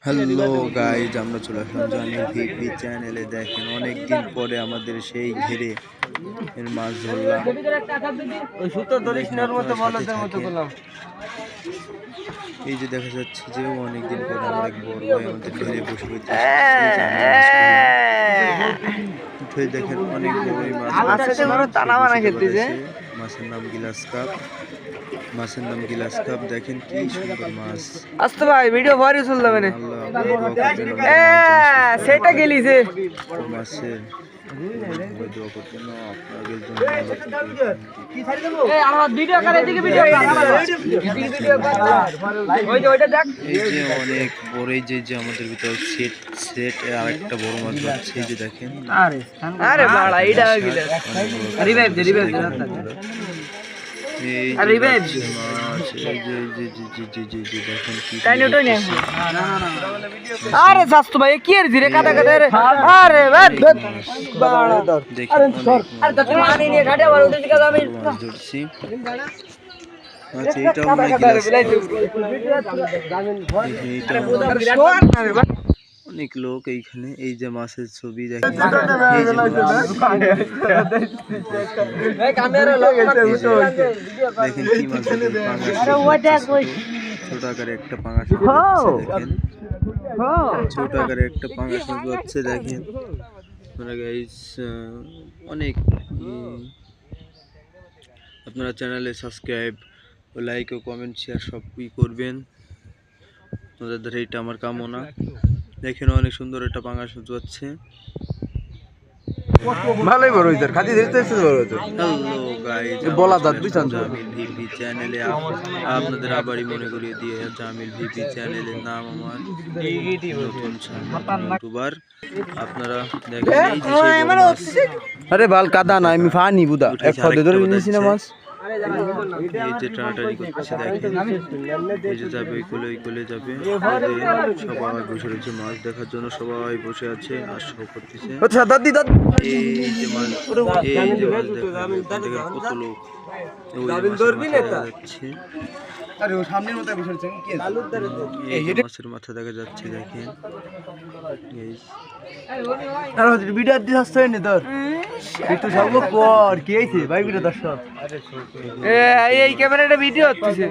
Hello guys, আমরা চলে আসলাম Jamil VP চ্যানেলে। দেখেন অনেকদিন পরে আমাদের সেই ঘেরে মাছ ধরলাম। এই যে দেখা যাচ্ছে যে অনেকদিন পরে আমার এক বড় ভাই আমাদের ঘেরে বসে রয়েছে। দেখেন অনেক বড় মাছ, মাছের নাম গিলাস কাপ। মাছের নাম গিলাস কাপ। দেখেন কি সুন্দর মাছ। আস্তে ভাই ভিডিও ভারি চল যাবে না সেটা গেলিছে মাছের দোয়া করতে না আপনাদের জন্য। এই আমার ভিডিও করে এদিকে ভিডিও ওইটা দেখ। এই যে অনেক বড়, এই যে আমাদের ভিতরে সেট আরেকটা বড় মাছ যাচ্ছে। এই যে দেখেন, আরে বাড়া এইটা গিলাস রিভাইভ দে রিভাইভ আরে সাস্তু ভাই কি এর ধীরে কাটা কাটা রে। আরে আরে তো পানি নিয়ে ঘাটে বড় উঠে গেল। আমি মাছ ধরছি। আচ্ছা, এটাও আমরা গিলাস। অনেক লোক এইখানে। এই যে মাছের ছবি দেখেন, এই যে দেখেন কি মাছ, ছোট আকারে একটা পাঙাশ দেখেন, ছোট আকারে একটা পাঙাশ মাছ হচ্ছে। দেখেন অনেক। আপনারা চ্যানেলে সাবস্ক্রাইব ও লাইক ও কমেন্ট শেয়ার সবই করবেন। আপনাদের এইটা আমার কামনা। দেখেন অনেক সুন্দর একটা পাঙাশ মাছ হচ্ছে। ভালোই বড় হইছে, খাতি ধরতে এসে বড় হইছে। হ্যালো গাইস, বলা দাঁত দুই চান জামিল ভিপি চ্যানেলে আপনাদের আবারই মনে করিয়ে দিয়ে, জামিল ভিপি চ্যানেলের নাম আমার নতুন ইউটিউবার। আপনারা দেখেন এই যে সেই বড় মাছ। আরে বাল কাদা না, আমি ফানি বুদা এক পদে ধরে নিছি না মাছ। এই যে টানাটানি করতেছে দেখেন, এই যে যাবে ওই কোলে যাবে। সবাই বসে রয়েছে মাছ দেখার জন্য, সবাই বসে আছে আর শো করতেছে। আচ্ছা দাদি দাদি এই যে মাছ, এই যে মাছ দেখেন কত লোক। আরে ও সামনের মতো বসে আছে কি এই মাছের মাথা দেখা যাচ্ছে দেখেন। আর ভিডিও দিতে আসছে না তোর একটু সব পর কি হইছে ভাই ভিডিও দর্শক এই ক্যামেরাটা ভিডিও হচ্ছে।